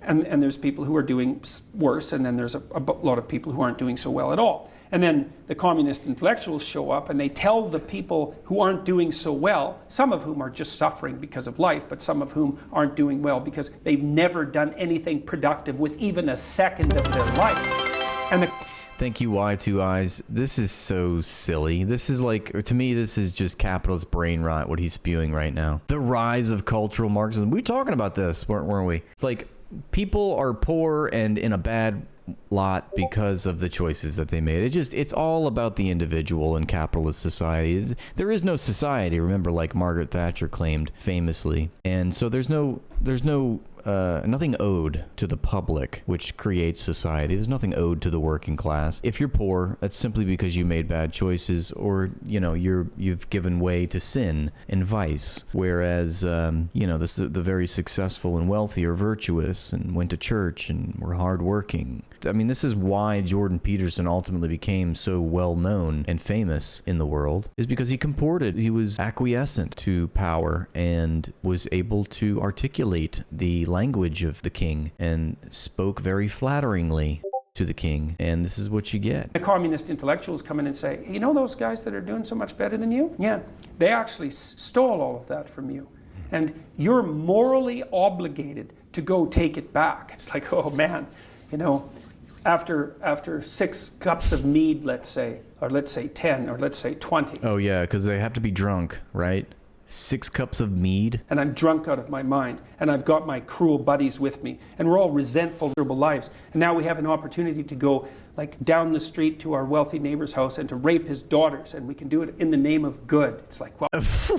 And there's people who are doing worse, and then there's a lot of people who aren't doing so well at all. And then the communist intellectuals show up and they tell the people who aren't doing so well, some of whom are just suffering because of life, but some of whom aren't doing well because they've never done anything productive with even a second of their life. And Thank you, Y2Eyes. This is so silly. This is like, to me, this is just capitalist brain rot, what he's spewing right now. The rise of cultural Marxism. We were talking about this, weren't we? It's like people are poor and in a bad lot because of the choices that they made. It's all about the individual in capitalist society. There is no society, remember, like Margaret Thatcher claimed famously. And so there's nothing owed to the public, which creates society. There's nothing owed to the working class. If you're poor, that's simply because you made bad choices, or you've given way to sin and vice. Whereas the very successful and wealthy are virtuous and went to church and were hardworking. I mean, this is why Jordan Peterson ultimately became so well known and famous in the world, is because he was acquiescent to power and was able to articulate the language of the king and spoke very flatteringly to the king. And this is what you get. The communist intellectuals come in and say, you know those guys that are doing so much better than you? Yeah, they actually stole all of that from you. And you're morally obligated to go take it back. It's like, oh man, after 6 cups of mead, let's say, or let's say 10, or let's say 20. Oh yeah, because they have to be drunk, right? 6 cups of mead. And I'm drunk out of my mind, and I've got my cruel buddies with me, and we're all resentful, miserable lives. And now we have an opportunity to go like down the street to our wealthy neighbor's house and to rape his daughters, and we can do it in the name of good. It's like, well,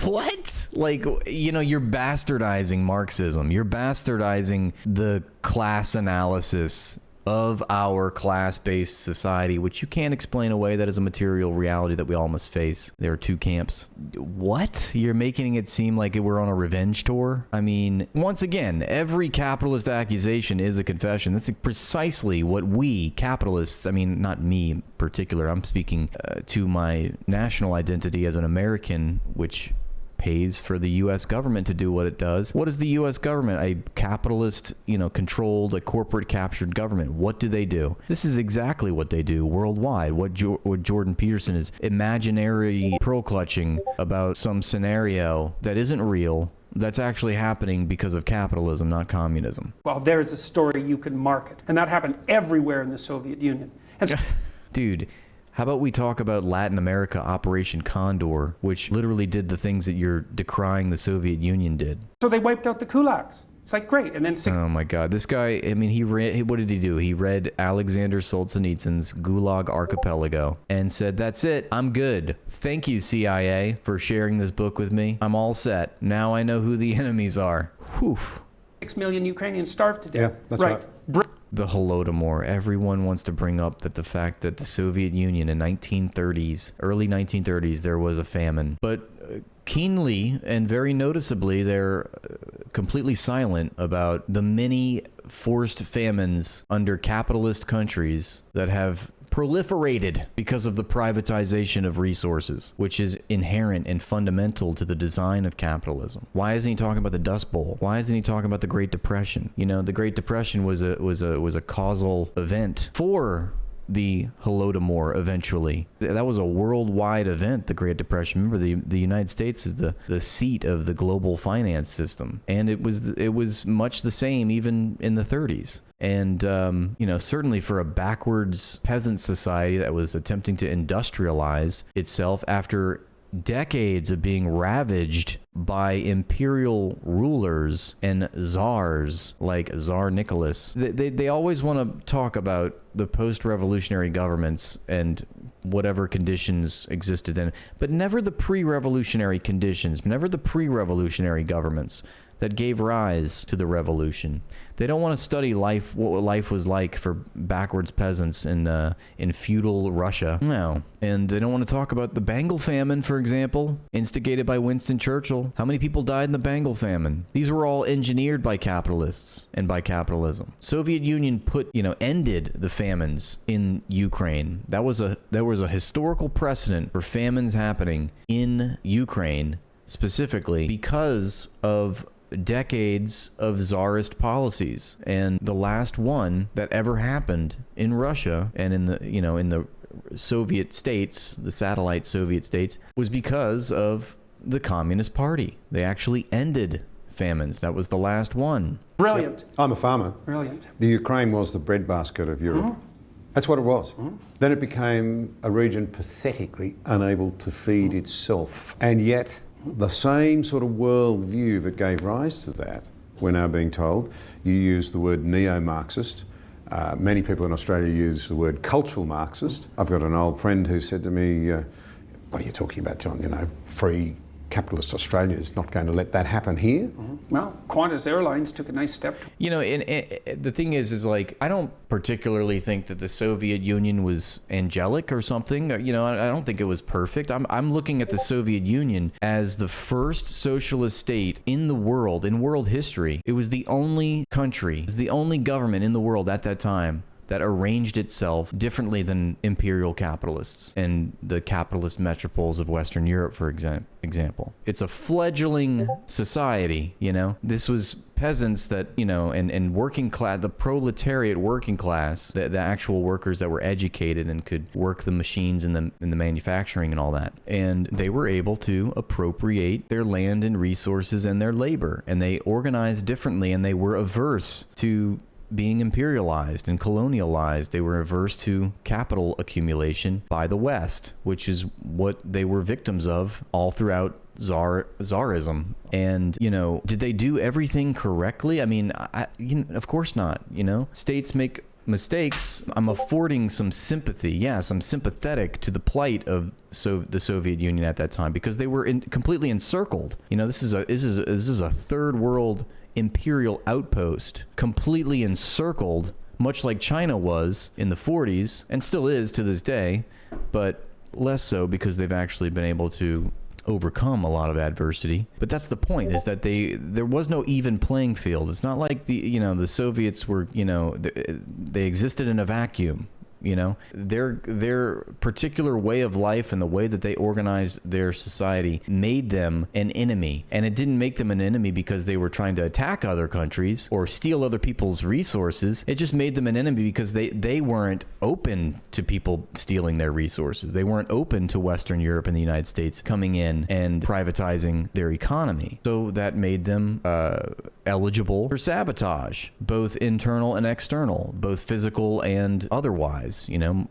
what? Like, you're bastardizing Marxism. You're bastardizing the class analysis of our class-based society, which you can't explain away. That is a material reality that we all must face. There are 2 camps. What? You're making it seem like we're on a revenge tour? I mean, once again, every capitalist accusation is a confession. That's precisely what we capitalists, I mean, not me in particular, I'm speaking to my national identity as an American, which pays for the U.S. government to do what it does. What is the U.S. government? A capitalist, controlled, a corporate captured government. What do? This is exactly what they do worldwide. What Jordan Peterson is imaginary pearl clutching about some scenario that isn't real, that's actually happening because of capitalism, not communism. Well, there's a story you can market. And that happened everywhere in the Soviet Union. And dude, how about we talk about Latin America Operation Condor, which literally did the things that you're decrying the Soviet Union did. So they wiped out the kulaks. It's like, great. And then oh my God, this guy, I mean, what did he do? He read Alexander Solzhenitsyn's Gulag Archipelago and said, that's it, I'm good. Thank you, CIA, for sharing this book with me. I'm all set. Now I know who the enemies are. Whew. 6 million Ukrainians starved to death. Yeah, that's right. The Holodomor. Everyone wants to bring up that the fact that the Soviet Union in early 1930s, there was a famine. But keenly and very noticeably, they're completely silent about the many forced famines under capitalist countries that have proliferated because of the privatization of resources, which is inherent and fundamental to the design of capitalism. Why isn't he talking about the Dust Bowl? Why isn't he talking about the Great Depression? The Great Depression was a causal event for the Holodomor eventually. That was a worldwide event, the Great Depression. Remember, the United States is the seat of the global finance system. And it was much the same even in the 30s. And, certainly for a backwards peasant society that was attempting to industrialize itself after decades of being ravaged by imperial rulers and czars like Tsar Nicholas. They always want to talk about the post-revolutionary governments and whatever conditions existed then, but never the pre-revolutionary conditions, never the pre-revolutionary governments that gave rise to the revolution. They don't want to study life, what life was like for backwards peasants in feudal Russia. No. And they don't want to talk about the Bengal famine, for example, instigated by Winston Churchill. How many people died in the Bengal famine? These were all engineered by capitalists and by capitalism. Soviet Union ended the famines in Ukraine. There was a historical precedent for famines happening in Ukraine specifically because of decades of czarist policies, and the last one that ever happened in Russia and in the Soviet states, the satellite Soviet states, was because of the Communist Party. They actually ended famines. That was the last one. Brilliant. Yep. I'm a farmer. Brilliant. The Ukraine was the breadbasket of Europe. That's what it was. Then it became a region pathetically unable to feed itself. And yet, the same sort of worldview that gave rise to that, we're now being told, you use the word neo-Marxist. Many people in Australia use the word cultural Marxist. I've got an old friend who said to me, what are you talking about, John? Free capitalist Australia is not going to let that happen here. Well, Qantas Airlines took a nice step. The thing is like, I don't particularly think that the Soviet Union was angelic or something. I don't think it was perfect. I'm looking at the Soviet Union as the first socialist state in the world, in world history. It was the only country, the only government in the world at that time that arranged itself differently than imperial capitalists and the capitalist metropoles of Western Europe, for example. It's a fledgling society, This was peasants that, and working class, the proletariat working class, the actual workers that were educated and could work the machines in the manufacturing and all that. And they were able to appropriate their land and resources and their labor. And they organized differently, and they were averse to being imperialized and colonialized. They were averse to capital accumulation by the West, which is what they were victims of all throughout Tsarism. And, did they do everything correctly? I mean, of course not. States make mistakes. I'm affording some sympathy. Yes, I'm sympathetic to the plight of the Soviet Union at that time, because they were completely encircled. This is a third world imperial outpost, completely encircled, much like China was in the 40s and still is to this day, but less so because they've actually been able to overcome a lot of adversity. But that's the point, is that there was no even playing field. It's not like the Soviets were, they existed in a vacuum. Their particular way of life and the way that they organized their society made them an enemy. And it didn't make them an enemy because they were trying to attack other countries or steal other people's resources. It just made them an enemy because they weren't open to people stealing their resources. They weren't open to Western Europe and the United States coming in and privatizing their economy. So that made them eligible for sabotage, both internal and external, both physical and otherwise.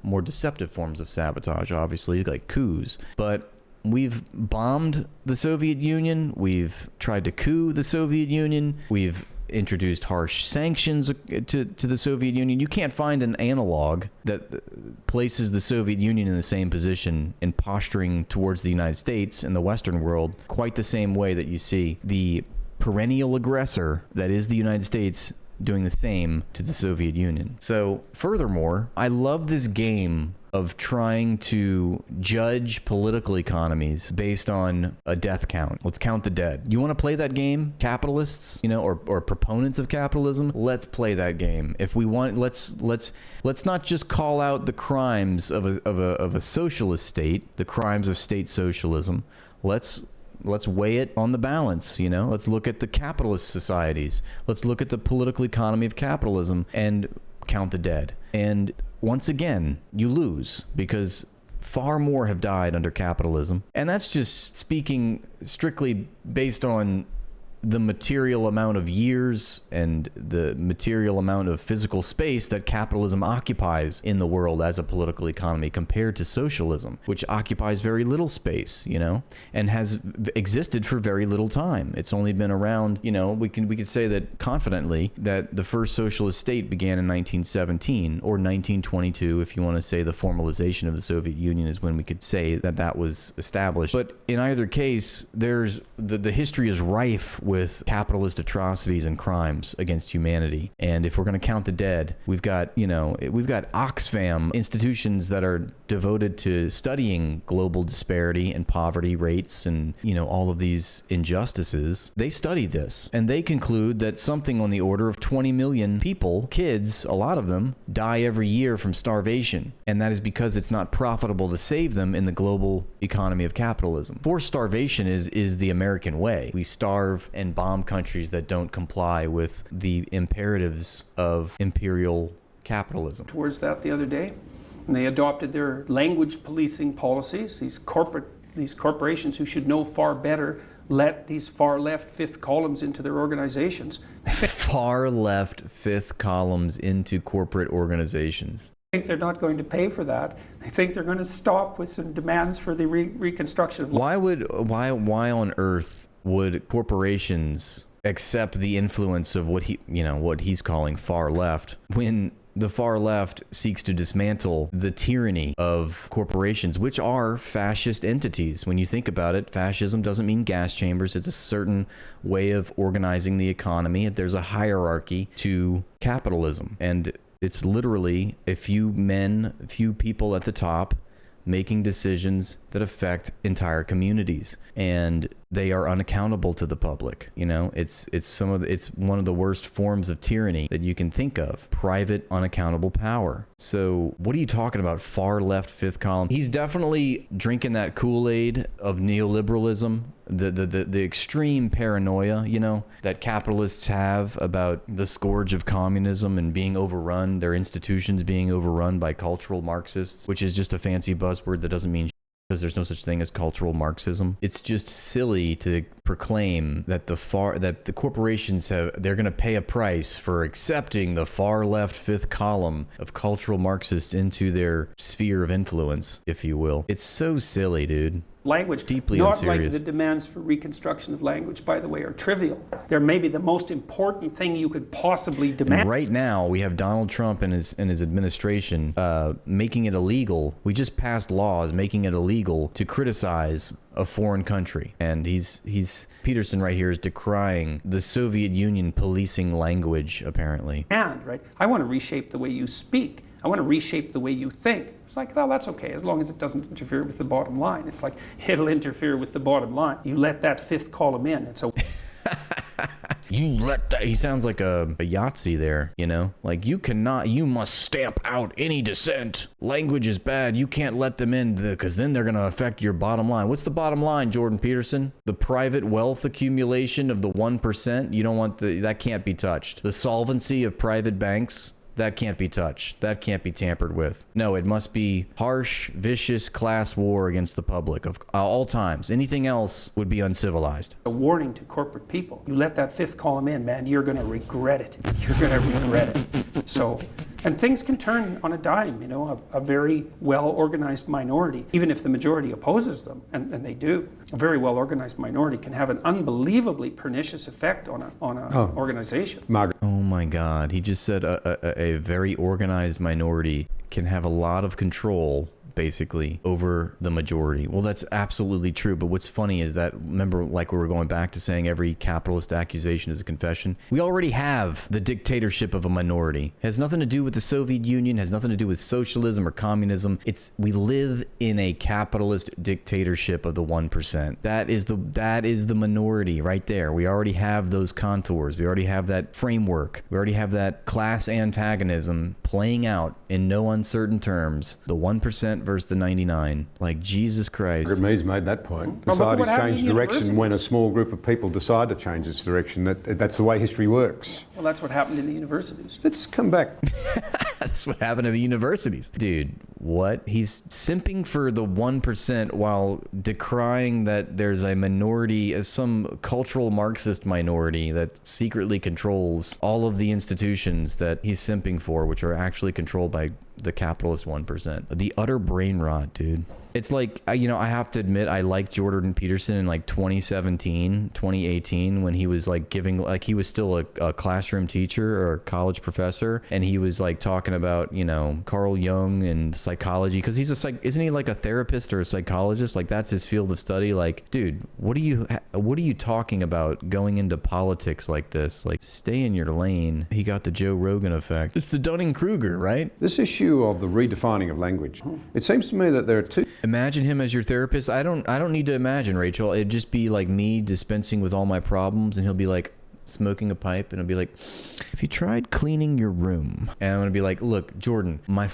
More deceptive forms of sabotage, obviously, like coups. But we've bombed the Soviet Union. We've tried to coup the Soviet Union. We've introduced harsh sanctions to the Soviet Union. You can't find an analog that places the Soviet Union in the same position in posturing towards the United States and the Western world quite the same way that you see the perennial aggressor that is the United States doing the same to the Soviet Union. So, furthermore, I love this game of trying to judge political economies based on a death count. Let's count the dead. You want to play that game, capitalists, or proponents of capitalism? Let's play that game. If we want, let's not just call out the crimes of a socialist state, the crimes of state socialism. Let's weigh it on the balance, Let's look at the capitalist societies. Let's look at the political economy of capitalism and count the dead. And once again, you lose, because far more have died under capitalism. And that's just speaking strictly based on the material amount of years and the material amount of physical space that capitalism occupies in the world as a political economy compared to socialism, which occupies very little space, and has existed for very little time. It's only been around, we could say that confidently that the first socialist state began in 1917 or 1922, if you want to say the formalization of the Soviet Union is when we could say that was established. But in either case, there's the history is rife with capitalist atrocities and crimes against humanity. And if we're going to count the dead, we've got Oxfam, institutions that are devoted to studying global disparity and poverty rates and, all of these injustices. They study this, and they conclude that something on the order of 20 million people, kids, a lot of them, die every year from starvation. And that is because it's not profitable to save them in the global economy of capitalism. Forced starvation is the American way. We starve and bomb countries that don't comply with the imperatives of imperial capitalism. Towards that the other day, and they adopted their language policing policies. These corporations who should know far better let these far left fifth columns into their organizations. Far left fifth columns into corporate organizations. Think they're not going to pay for that. They think they're going to stop with some demands for the reconstruction of. Why on earth would corporations accept the influence of what he's calling far left when the far left seeks to dismantle the tyranny of corporations, which are fascist entities? When you think about it, fascism doesn't mean gas chambers. It's a certain way of organizing the economy. There's a hierarchy to capitalism, and it's literally a few people at the top making decisions that affect entire communities, and they are unaccountable to the public. It's one of the worst forms of tyranny that you can think of. Private, unaccountable power. So what are you talking about? Far left fifth column. He's definitely drinking that Kool-Aid of neoliberalism, the extreme paranoia, that capitalists have about the scourge of communism and being overrun, their institutions being overrun by cultural Marxists, which is just a fancy buzzword that doesn't mean because there's no such thing as cultural Marxism. It's just silly to proclaim that the corporations they're going to pay a price for accepting the far left fifth column of cultural Marxists into their sphere of influence, if you will. It's so silly, dude. Language, deeply not unserious. like the demands for reconstruction of language, by the way, are trivial. They're maybe the most important thing you could possibly demand. And right now, we have Donald Trump and his administration making it illegal. We just passed laws making it illegal to criticize a foreign country, and Peterson right here is decrying the Soviet Union policing language, apparently. And right, I want to reshape the way you speak. I want to reshape the way you think. It's like, well, that's okay, as long as it doesn't interfere with the bottom line. It's like, it'll interfere with the bottom line. You let that fifth column in. It's a... He sounds like a Yahtzee there, Like, you must stamp out any dissent. Language is bad. You can't let them in because then they're going to affect your bottom line. What's the bottom line, Jordan Peterson? The private wealth accumulation of the 1%? You don't want that can't be touched. The solvency of private banks? That can't be touched. That can't be tampered with. No, it must be harsh, vicious class war against the public of all times. Anything else would be uncivilized. A warning to corporate people. You let that fifth column in, man, you're going to regret it. You're going to regret it. So, and things can turn on a dime, a very well-organized minority, even if the majority opposes them, and they do. A very well-organized minority can have an unbelievably pernicious effect on an organization. Margaret. Oh my God, he just said a very organized minority can have a lot of control, basically, over the majority. Well, that's absolutely true. But what's funny is that, remember, like we were going back to saying every capitalist accusation is a confession. We already have the dictatorship of a minority. It has nothing to do with the Soviet Union, has nothing to do with socialism or communism. We live in a capitalist dictatorship of the 1%. That is the minority right there. We already have those contours. We already have that framework. We already have that class antagonism playing out in no uncertain terms. The 1% versus the 99. Like, Jesus Christ. Margaret Mead's made that point. Well, Societies what happened change in direction when a small group of people decide to change its direction. That's the way history works. Well, that's what happened in the universities. Let's come back. That's what happened to the universities. Dude, what? He's simping for the 1% while decrying that there's a minority, some cultural Marxist minority that secretly controls all of the institutions that he's simping for, which are actually controlled by the capitalist 1%. The utter brain rot, dude. It's like, I have to admit, I liked Jordan Peterson in like 2017, 2018, when he was like he was still a classroom teacher or a college professor. And he was like talking about, Carl Jung and psychology. Cause isn't he like a therapist or a psychologist? Like, that's his field of study. Like, dude, what are you talking about going into politics like this? Like, stay in your lane. He got the Joe Rogan effect. It's the Dunning-Kruger, right? This issue of the redefining of language. It seems to me that there are two. Imagine him as your therapist. I don't need to imagine, Rachel. It'd just be like me dispensing with all my problems, and he'll be like smoking a pipe, and he'll be like, "Have you tried cleaning your room?" And I'm gonna be like, "Look, Jordan, my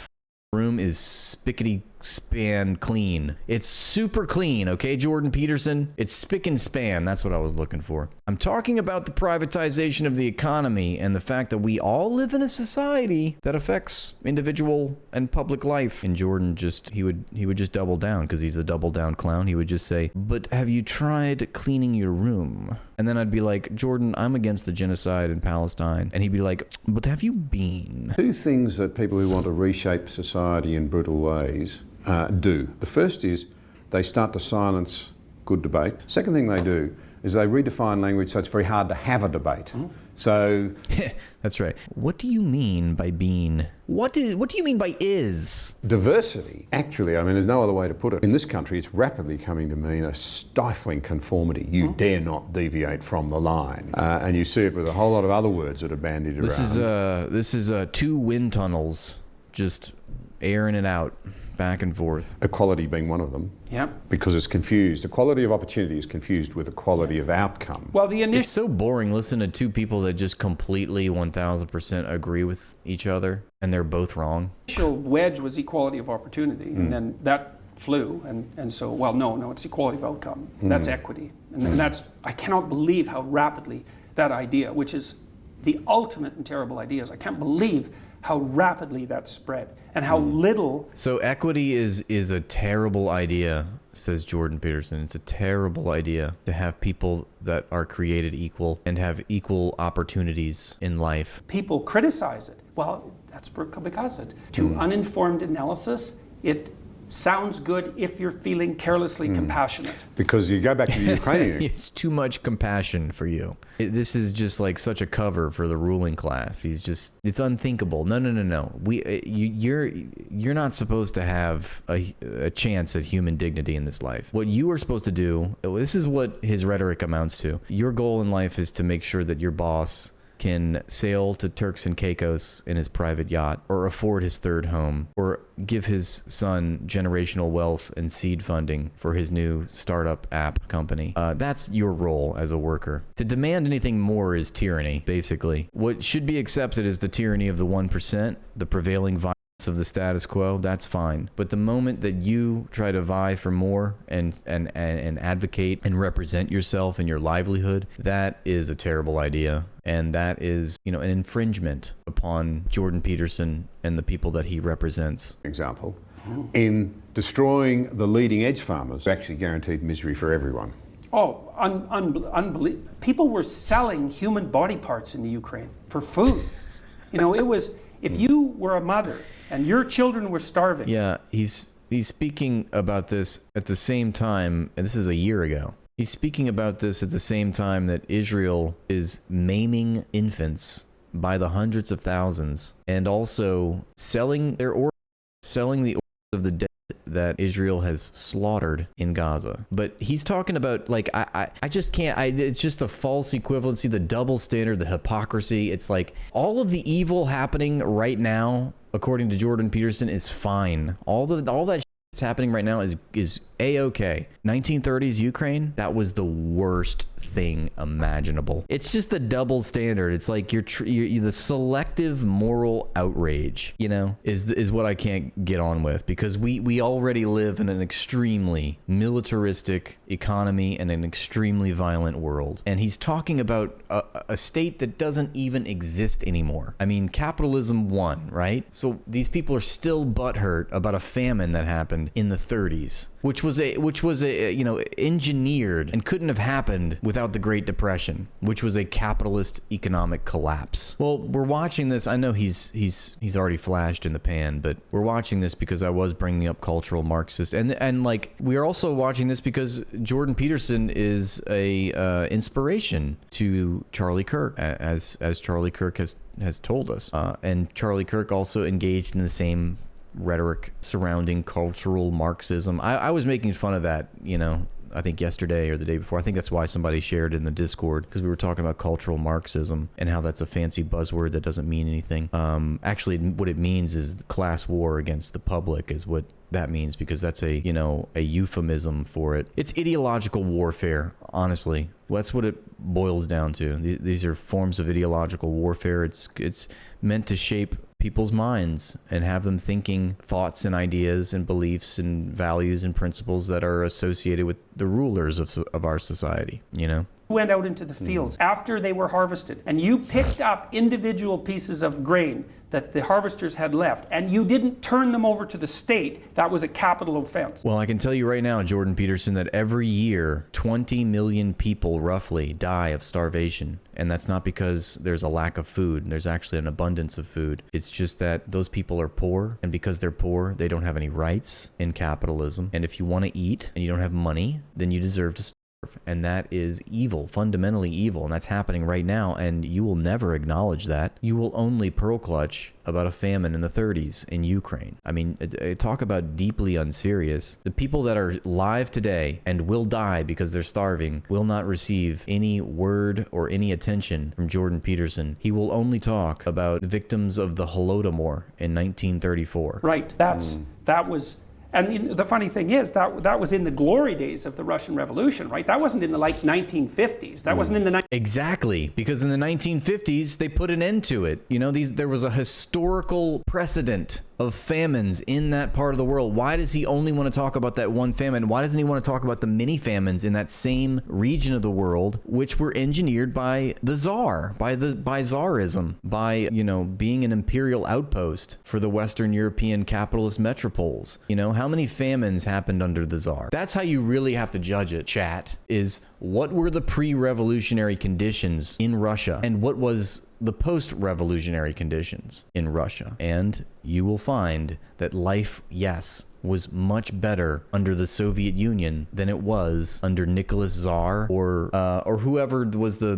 room is spickety span clean. It's super clean, okay, Jordan Peterson? It's spick and span. That's what I was looking for. I'm talking about the privatization of the economy and the fact that we all live in a society that affects individual and public life. And Jordan he would just double down because he's a double down clown. He would just say, "But have you tried cleaning your room?" And then I'd be like, "Jordan, I'm against the genocide in Palestine." And he'd be like, "But have you been?" Two things that people who want to reshape society in brutal ways do. The first is they start to silence good debate. Second thing they do is they redefine language so it's very hard to have a debate. So that's right. What do you mean by being? What do you mean by is? Diversity, actually, I mean, there's no other way to put it. In this country, it's rapidly coming to mean a stifling conformity. You dare not deviate from the line. And you see it with a whole lot of other words that are bandied around. This is two wind tunnels just airing it out back and forth. Equality being one of them. Yep. Because it's confused. Equality of opportunity is confused with equality of outcome. Well, it's so boring listening to two people that just completely 1000% agree with each other and they're both wrong. The initial wedge was equality of opportunity, and then that flew, and so, well, no, it's equality of outcome. That's equity. And that's, I cannot believe how rapidly that idea, which is the ultimate and terrible ideas, I can't believe how rapidly that spread and how little. So equity is a terrible idea, says Jordan Peterson. It's a terrible idea to have people that are created equal and have equal opportunities in life. People criticize it. Well, that's because it. To uninformed analysis, it sounds good if you're feeling carelessly compassionate. Because you go back to the Ukrainian. It's too much compassion for you. This is just like such a cover for the ruling class. It's unthinkable. No. You're not supposed to have a chance at human dignity in this life. What you are supposed to do, this is what his rhetoric amounts to. Your goal in life is to make sure that your boss can sail to Turks and Caicos in his private yacht, or afford his third home, or give his son generational wealth and seed funding for his new startup app company. That's your role as a worker. To demand anything more is tyranny, basically. What should be accepted is the tyranny of the 1%, the prevailing violence of the status quo. That's fine. But the moment that you try to vie for more and advocate and represent yourself and your livelihood, that is a terrible idea. And that is, an infringement upon Jordan Peterson and the people that he represents. Example, in destroying the leading edge farmers, actually guaranteed misery for everyone. Oh, unbelievable. People were selling human body parts in the Ukraine for food. It was, if you were a mother and your children were starving. Yeah, he's speaking about this at the same time, and this is a year ago. He's speaking about this at the same time that Israel is maiming infants by the hundreds of thousands and also selling the organs of the dead that Israel has slaughtered in Gaza. But he's talking about, like, I just can't, it's just the false equivalency, the double standard, the hypocrisy. It's like all of the evil happening right now, according to Jordan Peterson, is fine. All that that's happening right now is A-okay. 1930s Ukraine, that was the worst thing imaginable. It's just the double standard. It's like you're the selective moral outrage, is what I can't get on with, because we already live in an extremely militaristic economy and an extremely violent world. And he's talking about a state that doesn't even exist anymore. I mean, capitalism won, right? So these people are still butthurt about a famine that happened in the 30s, which was engineered and couldn't have happened without the Great Depression, which was a capitalist economic collapse. Well, we're watching this. I know he's already flashed in the pan, but we're watching this because I was bringing up cultural Marxists, and like we are also watching this because Jordan Peterson is a inspiration to Charlie Kirk, as Charlie Kirk has told us, and Charlie Kirk also engaged in the same rhetoric surrounding cultural Marxism. I was making fun of that, I think yesterday or the day before. I think that's why somebody shared in the Discord, because we were talking about cultural Marxism and how that's a fancy buzzword that doesn't mean anything. Actually, what it means is class war against the public is what that means, because that's a euphemism for it. It's ideological warfare, honestly. That's what it boils down to. These are forms of ideological warfare. It's meant to shape people's minds and have them thinking thoughts and ideas and beliefs and values and principles that are associated with the rulers of our society, you know? Went out into the fields after they were harvested, and you picked up individual pieces of grain that the harvesters had left, and you didn't turn them over to the state, that was a capital offense. Well, I can tell you right now, Jordan Peterson, that every year 20 million people roughly die of starvation. And that's not because there's a lack of food. There's actually an abundance of food. It's just that those people are poor, and because they're poor, they don't have any rights in capitalism. And if you want to eat and you don't have money, then you deserve to starve. And that is evil, fundamentally evil, and that's happening right now, and you will never acknowledge that. You will only pearl clutch about a famine in the 30s in Ukraine. I mean, talk about deeply unserious. The people that are live today and will die because they're starving will not receive any word or any attention from Jordan Peterson. He will only talk about victims of the Holodomor in 1934. Right, that was... And the funny thing is that was in the glory days of the Russian Revolution, right? That wasn't in the 1950s. That wasn't in the Exactly, because in the 1950s they put an end to it. You know, there was a historical precedent of famines in that part of the world. Why does he only want to talk about that one famine? Why doesn't he want to talk about the many famines in that same region of the world, which were engineered by the Tsar, by Tsarism, by, you know, being an imperial outpost for the Western European capitalist metropoles? You know, how many famines happened under the Tsar? That's how you really have to judge it, chat, is what were the pre-revolutionary conditions in Russia and what was the post-revolutionary conditions in Russia. And you will find that life, yes, was much better under the Soviet Union than it was under Nicholas Tsar or whoever was the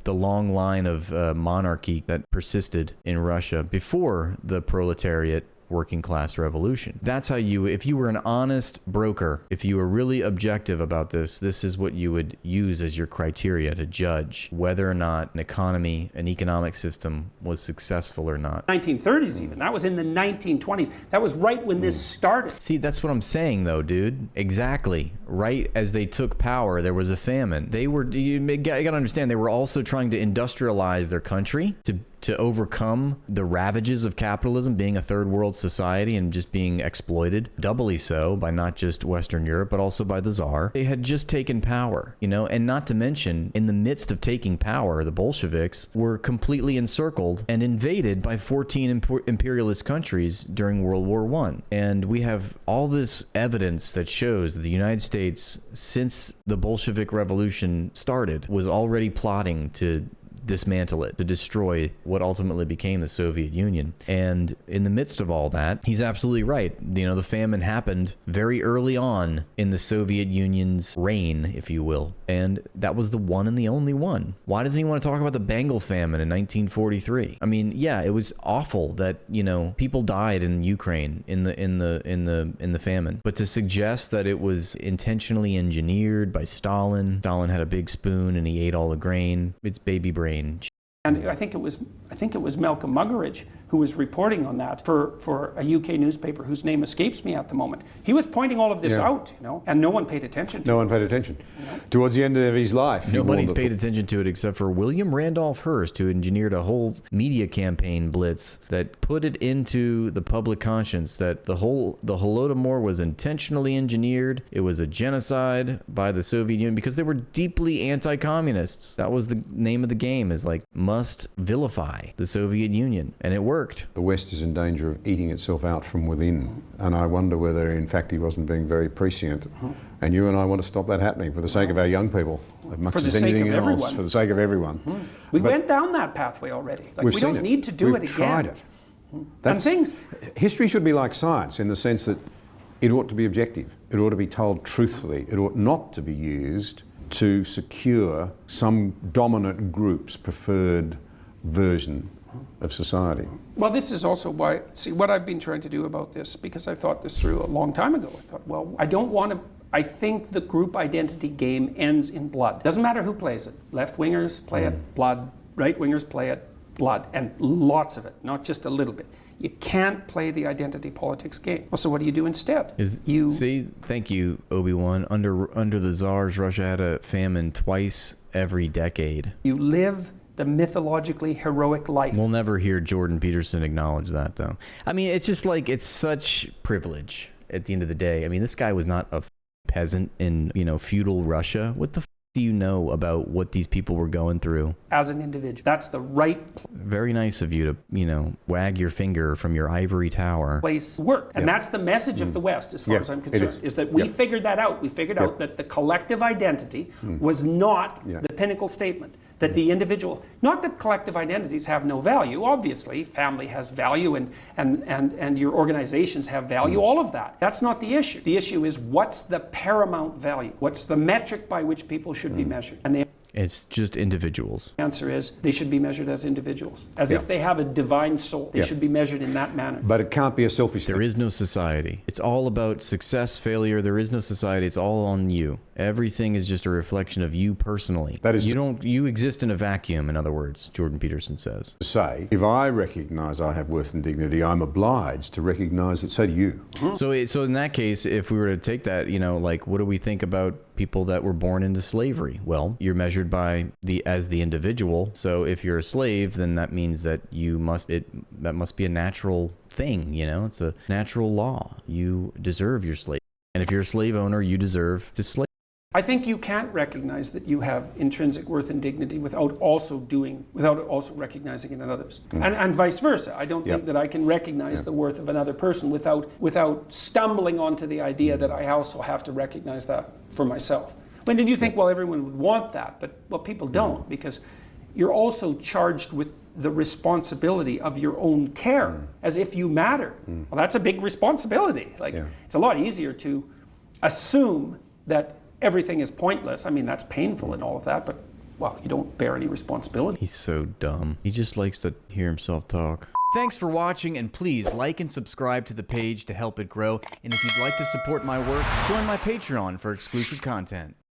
long line of monarchy that persisted in Russia before the proletariat working class revolution. That's how if you were an honest broker, if you were really objective about this is what you would use as your criteria to judge whether or not an economic system was successful or not. 1930s even. That was in the 1920s. That was right when this started. See, that's what I'm saying though, dude. Exactly. Right as they took power, there was a famine. You gotta understand, they were also trying to industrialize their country to overcome the ravages of capitalism, being a third world society and just being exploited, doubly so by not just Western Europe, but also by the Tsar. They had just taken power, you know, and not to mention, in the midst of taking power, the Bolsheviks were completely encircled and invaded by 14 imperialist countries during World War I. And we have all this evidence that shows that the United States, since the Bolshevik Revolution started, was already plotting to dismantle it, to destroy what ultimately became the Soviet Union. And in the midst of all that, he's absolutely right. You know, the famine happened very early on in the Soviet Union's reign, if you will. And that was the one and the only one. Why doesn't he want to talk about the Bengal famine in 1943? I mean, yeah, it was awful that, you know, people died in Ukraine in the famine. But to suggest that it was intentionally engineered by Stalin had a big spoon and he ate all the grain, it's baby brain. And I think it was Malcolm Muggeridge who was reporting on that for a UK newspaper whose name escapes me at the moment. He was pointing all of this out, you know, and no one paid attention to it. No one paid attention. Towards the end of his life. Nobody paid attention to it except for William Randolph Hearst, who engineered a whole media campaign blitz that put it into the public conscience that the Holodomor was intentionally engineered. It was a genocide by the Soviet Union because they were deeply anti-communists. That was the name of the game, is like, must vilify the Soviet Union. And it worked. The West is in danger of eating itself out from within, and I wonder whether in fact he wasn't being very prescient. And you and I want to stop that happening for the sake of our young people, as much as anything else, for the sake of everyone. We went down that pathway already. Like, we don't need to do it again. We've tried it. History should be like science in the sense that it ought to be objective. It ought to be told truthfully. It ought not to be used to secure some dominant group's preferred version of society. Well, this is also why, see, what I've been trying to do about this, because I thought this through a long time ago. I thought, well, I think the group identity game ends in blood. Doesn't matter who plays it. Left-wingers play it, blood. Right-wingers play it, blood. And lots of it, not just a little bit. You can't play the identity politics game. Well, so what do you do instead? See, thank you, Obi-Wan. Under the Tsars, Russia had a famine twice every decade. You live the mythologically heroic life. We'll never hear Jordan Peterson acknowledge that, though. I mean, it's just like, it's such privilege at the end of the day. I mean, this guy was not a peasant in, feudal Russia. What the do you know about what these people were going through? As an individual. That's the right Very nice of you to, wag your finger from your ivory tower. place to work. And that's the message of the West, as far as I'm concerned, is that we figured that out. We figured out that the collective identity was not the pinnacle statement. That the individual, not that collective identities have no value, obviously, family has value and your organizations have value, all of that. That's not the issue. The issue is what's the paramount value? What's the metric by which people should be measured? And It's just individuals. the answer is they should be measured as individuals. As if they have a divine soul. They should be measured in that manner. But it can't be a selfish There thing. is no society. It's all about success, failure. There is no society. It's all on you. Everything is just a reflection of you personally. That is you exist in a vacuum, in other words, Jordan Peterson says. To say, if I recognise I have worth and dignity, I'm obliged to recognise that so do you. So in that case, if we were to take that, what do we think about people that were born into slavery? Well, you're measured by as the individual. So if you're a slave, then that means that that must be a natural thing, It's a natural law. You deserve your slave. And if you're a slave owner, you deserve to slave. I think you can't recognize that you have intrinsic worth and dignity without also recognizing it in others, and vice versa. I don't think that I can recognize the worth of another person without stumbling onto the idea that I also have to recognize that for myself. When did you think, well, everyone would want that, but people don't, because you're also charged with the responsibility of your own care, as if you matter. Well, that's a big responsibility. It's a lot easier to assume that everything is pointless. I mean, that's painful and all of that, but, well, you don't bear any responsibility. He's so dumb. He just likes to hear himself talk. Thanks for watching, and please like and subscribe to the page to help it grow. And if you'd like to support my work, join my Patreon for exclusive content.